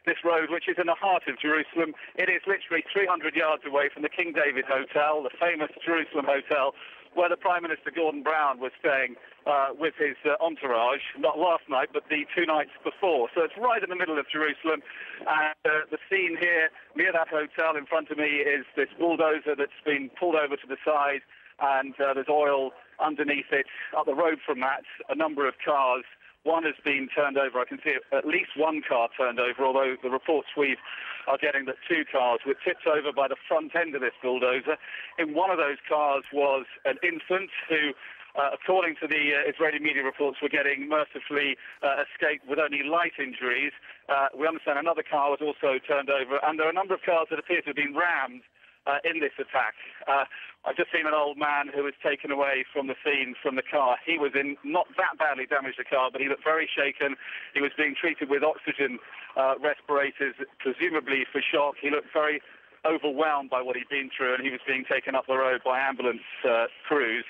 this road, which is in the heart of Jerusalem. It is literally 300 yards away from the King David Hotel, the famous Jerusalem hotel, where the Prime Minister Gordon Brown was staying with his entourage, not last night, but the 2 nights before. So it's right in the middle of Jerusalem, and the scene here near that hotel in front of me is this bulldozer that's been pulled over to the side, and there's oil underneath it. Up the road from that, a number of cars. One has been turned over. I can see at least one car turned over, although the reports we are getting that 2 cars were tipped over by the front end of this bulldozer. In one of those cars was an infant who, according to the Israeli media reports we're getting, mercifully escaped with only light injuries. We understand another car was also turned over, and there are a number of cars that appear to have been rammed in this attack. I've just seen an old man who was taken away from the scene from the car. He was in not that badly damaged a car, but he looked very shaken. He was being treated with oxygen respirators, presumably for shock. He looked very overwhelmed by what he'd been through, and he was being taken up the road by ambulance crews.